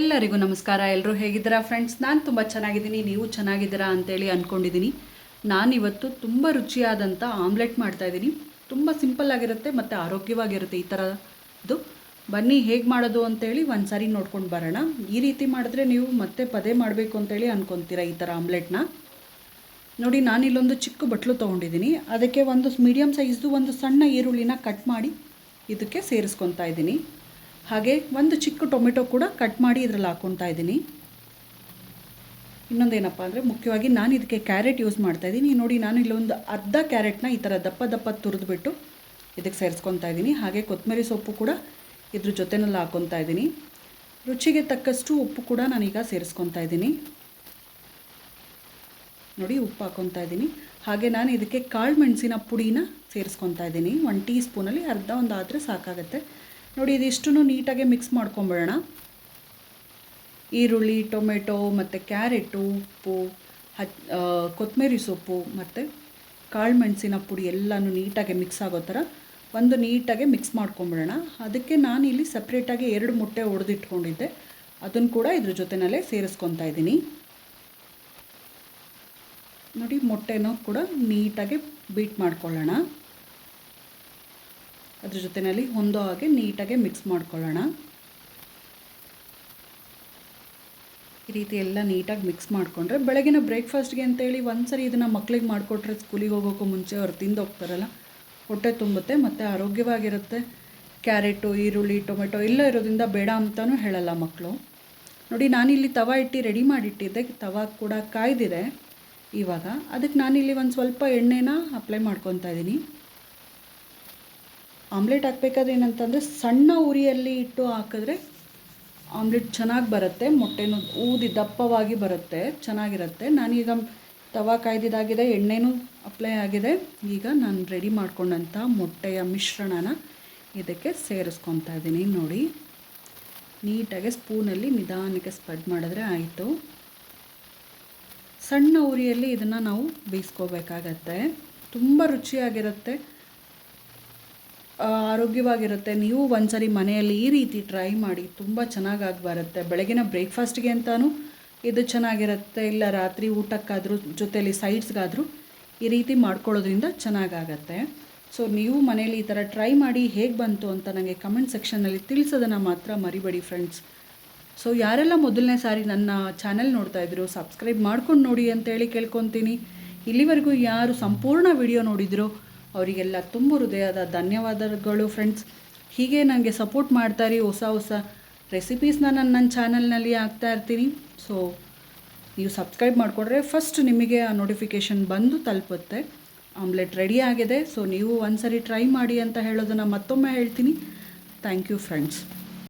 ಎಲ್ಲರಿಗೂ ನಮಸ್ಕಾರ. ಎಲ್ಲರೂ ಹೇಗಿದ್ದೀರಾ ಫ್ರೆಂಡ್ಸ್? ನಾನು ತುಂಬ ಚೆನ್ನಾಗಿದ್ದೀನಿ, ನೀವು ಚೆನ್ನಾಗಿದ್ದೀರಾ ಅಂತೇಳಿ ಅಂದ್ಕೊಂಡಿದ್ದೀನಿ. ನಾನಿವತ್ತು ತುಂಬ ರುಚಿಯಾದಂಥ ಆಮ್ಲೆಟ್ ಮಾಡ್ತಾಯಿದ್ದೀನಿ. ತುಂಬ ಸಿಂಪಲ್ ಆಗಿರುತ್ತೆ ಮತ್ತು ಆರೋಗ್ಯವಾಗಿರುತ್ತೆ ಈ ಥರದ್ದು. ಬನ್ನಿ ಹೇಗೆ ಮಾಡೋದು ಅಂತೇಳಿ ಒಂದು ಸಾರಿ ನೋಡ್ಕೊಂಡು ಬರೋಣ. ಈ ರೀತಿ ಮಾಡಿದ್ರೆ ನೀವು ಮತ್ತೆ ಪದೇ ಮಾಡಬೇಕು ಅಂತೇಳಿ ಅಂದ್ಕೊತೀರಾ ಈ ಥರ ಆಮ್ಲೆಟ್ನ. ನೋಡಿ, ನಾನಿಲ್ಲೊಂದು ಚಿಕ್ಕ ಬಟ್ಲು ತೊಗೊಂಡಿದ್ದೀನಿ. ಅದಕ್ಕೆ ಒಂದು ಮೀಡಿಯಮ್ ಸೈಜ್ದು ಒಂದು ಸಣ್ಣ ಈರುಳ್ಳಿನ ಕಟ್ ಮಾಡಿ ಇದಕ್ಕೆ ಸೇರಿಸ್ಕೊತಾ ಇದ್ದೀನಿ. ಹಾಗೆ ಒಂದು ಚಿಕ್ಕ ಟೊಮೆಟೊ ಕೂಡ ಕಟ್ ಮಾಡಿ ಇದರಲ್ಲಿ ಹಾಕ್ಕೊತಾ ಇದ್ದೀನಿ. ಇನ್ನೊಂದೇನಪ್ಪ ಅಂದರೆ ಮುಖ್ಯವಾಗಿ ನಾನು ಇದಕ್ಕೆ ಕ್ಯಾರೆಟ್ ಯೂಸ್ ಮಾಡ್ತಾಯಿದ್ದೀನಿ. ನೋಡಿ, ನಾನು ಇಲ್ಲೊಂದು ಅರ್ಧ ಕ್ಯಾರೆಟ್ನ ಈ ಥರ ದಪ್ಪ ದಪ್ಪ ತುರಿದ್ಬಿಟ್ಟು ಇದಕ್ಕೆ ಸೇರಿಸ್ಕೊತಾ ಇದ್ದೀನಿ. ಹಾಗೆ ಕೊತ್ತಂಬರಿ ಸೊಪ್ಪು ಕೂಡ ಇದ್ರ ಜೊತೆನಲ್ಲಿ ಹಾಕ್ಕೊತಾ ಇದ್ದೀನಿ. ರುಚಿಗೆ ತಕ್ಕಷ್ಟು ಉಪ್ಪು ಕೂಡ ನಾನೀಗ ಸೇರಿಸ್ಕೊತಾ ಇದ್ದೀನಿ. ನೋಡಿ, ಉಪ್ಪು ಹಾಕ್ಕೊತಾ ಇದ್ದೀನಿ. ಹಾಗೆ ನಾನು ಇದಕ್ಕೆ ಕಾಳು ಮೆಣಸಿನ ಪುಡಿನ ಸೇರಿಸ್ಕೊತಾ ಇದ್ದೀನಿ. 1 ಟೀ ಸ್ಪೂನಲ್ಲಿ ಅರ್ಧ ಒಂದು ಆದರೆ ಸಾಕಾಗುತ್ತೆ. ನೋಡಿ, ಇದಿಷ್ಟು ನೀಟಾಗಿ ಮಿಕ್ಸ್ ಮಾಡ್ಕೊಂಬಿಡೋಣ. ಈರುಳ್ಳಿ, ಟೊಮೆಟೊ ಮತ್ತು ಕ್ಯಾರೆಟು, ಉಪ್ಪು, ಕೊತ್ತಂಬರಿ ಸೊಪ್ಪು ಮತ್ತು ಕಾಳು ಮೆಣಸಿನ ಪುಡಿ ಎಲ್ಲನೂ ನೀಟಾಗಿ ಮಿಕ್ಸ್ ಆಗೋ ಥರ ಒಂದು ನೀಟಾಗಿ ಮಿಕ್ಸ್ ಮಾಡ್ಕೊಂಬಿಡೋಣ. ಅದಕ್ಕೆ ನಾನಿಲ್ಲಿ ಸಪ್ರೇಟಾಗಿ 2 ಮೊಟ್ಟೆ ಒಡೆದಿಟ್ಕೊಂಡಿದ್ದೆ, ಅದನ್ನು ಕೂಡ ಇದ್ರ ಜೊತೆಯಲ್ಲೇ ಸೇರಿಸ್ಕೊತಾ ಇದ್ದೀನಿ. ನೋಡಿ, ಮೊಟ್ಟೆನೂ ಕೂಡ ನೀಟಾಗಿ ಬೀಟ್ ಮಾಡ್ಕೊಳ್ಳೋಣ. ಅದ್ರ ಜೊತೆಯಲ್ಲಿ ಹೊಂದೋ ಹಾಗೆ ನೀಟಾಗಿ ಮಿಕ್ಸ್ ಮಾಡ್ಕೊಳ್ಳೋಣ. ಈ ರೀತಿ ಎಲ್ಲ ನೀಟಾಗಿ ಮಿಕ್ಸ್ ಮಾಡಿಕೊಂಡ್ರೆ ಬೆಳಗಿನ ಬ್ರೇಕ್ಫಾಸ್ಟ್ಗೆ ಅಂತೇಳಿ ಒಂದು ಸರಿ ಇದನ್ನು ಮಕ್ಳಿಗೆ ಮಾಡಿಕೊಟ್ರೆ ಸ್ಕೂಲಿಗೆ ಹೋಗೋಕ್ಕೂ ಮುಂಚೆ ಅವ್ರು ತಿಂದು ಹೋಗ್ತಾರಲ್ಲ, ಹೊಟ್ಟೆ ತುಂಬುತ್ತೆ ಮತ್ತು ಆರೋಗ್ಯವಾಗಿರುತ್ತೆ. ಕ್ಯಾರೆಟು, ಈರುಳ್ಳಿ, ಟೊಮೆಟೊ ಎಲ್ಲ ಇರೋದ್ರಿಂದ ಬೇಡ ಅಂತಲೂ ಹೇಳಲ್ಲ ಮಕ್ಕಳು. ನೋಡಿ, ನಾನಿಲ್ಲಿ ತವಾ ಇಟ್ಟು ರೆಡಿ ಮಾಡಿಟ್ಟಿದ್ದೆ. ತವಾ ಕೂಡ ಕಾಯ್ದಿದೆ. ಇವಾಗ ಅದಕ್ಕೆ ನಾನಿಲ್ಲಿ ಒಂದು ಸ್ವಲ್ಪ ಎಣ್ಣೆನ ಅಪ್ಲೈ ಮಾಡ್ಕೊತಾ ಇದ್ದೀನಿ. ಆಮ್ಲೆಟ್ ಹಾಕಬೇಕಾದ್ರೆ ಏನಂತಂದರೆ ಸಣ್ಣ ಉರಿಯಲ್ಲಿ ಇಟ್ಟು ಹಾಕಿದ್ರೆ ಆಮ್ಲೆಟ್ ಚೆನ್ನಾಗಿ ಬರುತ್ತೆ. ಮೊಟ್ಟೆನೂ ಊದಿ ದಪ್ಪವಾಗಿ ಬರುತ್ತೆ, ಚೆನ್ನಾಗಿರುತ್ತೆ. ನಾನೀಗ ತವಾ ಕಾಯ್ದಿದ್ದಾಗಿದೆ, ಎಣ್ಣೆನೂ ಅಪ್ಲೈ ಆಗಿದೆ. ಈಗ ನಾನು ರೆಡಿ ಮಾಡ್ಕೊಂಡಂಥ ಮೊಟ್ಟೆಯ ಮಿಶ್ರಣನ ಇದಕ್ಕೆ ಸೇರಿಸ್ಕೊತಾ ಇದ್ದೀನಿ. ನೋಡಿ, ನೀಟಾಗಿ ಸ್ಪೂನಲ್ಲಿ ನಿಧಾನಕ್ಕೆ ಸ್ಪ್ರೆಡ್ ಮಾಡಿದ್ರೆ ಆಯಿತು. ಸಣ್ಣ ಉರಿಯಲ್ಲಿ ಇದನ್ನು ನಾವು ಬೇಯಿಸ್ಕೋಬೇಕಾಗತ್ತೆ. ತುಂಬ ರುಚಿಯಾಗಿರುತ್ತೆ, ಆರೋಗ್ಯವಾಗಿರುತ್ತೆ. ನೀವು ಒಂದ್ಸರಿ ಮನೆಯಲ್ಲಿ ಈ ರೀತಿ ಟ್ರೈ ಮಾಡಿ, ತುಂಬ ಚೆನ್ನಾಗಿ ಬರುತ್ತೆ. ಬೆಳಗಿನ ಬ್ರೇಕ್ಫಾಸ್ಟ್ಗೆ ಅಂತಲೂ ಇದು ಚೆನ್ನಾಗಿರುತ್ತೆ, ಇಲ್ಲ ರಾತ್ರಿ ಊಟಕ್ಕಾದರೂ ಜೊತೆಯಲ್ಲಿ ಸೈಡ್ಸ್ಗಾದರೂ ಈ ರೀತಿ ಮಾಡ್ಕೊಳ್ಳೋದ್ರಿಂದ ಚೆನ್ನಾಗಾಗತ್ತೆ. ಸೊ ನೀವು ಮನೇಲಿ ಈ ಥರ ಟ್ರೈ ಮಾಡಿ ಹೇಗೆ ಬಂತು ಅಂತ ನನಗೆ ಕಮೆಂಟ್ ಸೆಕ್ಷನ್ನಲ್ಲಿ ತಿಳಿಸೋದನ್ನು ಮಾತ್ರ ಮರಿಬೇಡಿ ಫ್ರೆಂಡ್ಸ್. ಸೊ ಯಾರೆಲ್ಲ ಮೊದಲನೇ ಸಾರಿ ನನ್ನ ಚಾನೆಲ್ ನೋಡ್ತಾಯಿದ್ರು ಸಬ್ಸ್ಕ್ರೈಬ್ ಮಾಡ್ಕೊಂಡು ನೋಡಿ ಅಂತೇಳಿ ಕೇಳ್ಕೊತೀನಿ. ಇಲ್ಲಿವರೆಗೂ ಯಾರು ಸಂಪೂರ್ಣ ವಿಡಿಯೋ ನೋಡಿದ್ರು ಅವರಿಗೆಲ್ಲ ತುಂಬ ಹೃದಯದ ಧನ್ಯವಾದಗಳು ಫ್ರೆಂಡ್ಸ್. ಹೀಗೆ ನನಗೆ ಸಪೋರ್ಟ್ ಮಾಡ್ತಾಯಿರಿ. ಹೊಸ ರೆಸಿಪೀಸ್ನ ನನ್ನ ಚಾನಲ್ನಲ್ಲಿ ಹಾಕ್ತಾ ಇರ್ತೀನಿ. ಸೊ ನೀವು ಸಬ್ಸ್ಕ್ರೈಬ್ ಮಾಡಿಕೊಂಡ್ರೆ ಫಸ್ಟ್ ನಿಮಗೆ ಆ ನೋಟಿಫಿಕೇಷನ್ ಬಂದು ತಲುಪುತ್ತೆ. ಆಮ್ಲೆಟ್ ರೆಡಿ ಆಗಿದೆ. ಸೊ ನೀವು ಒಂದು ಸರಿ ಟ್ರೈ ಮಾಡಿ ಅಂತ ಹೇಳೋದನ್ನು ಮತ್ತೊಮ್ಮೆ ಹೇಳ್ತೀನಿ. Thank you friends.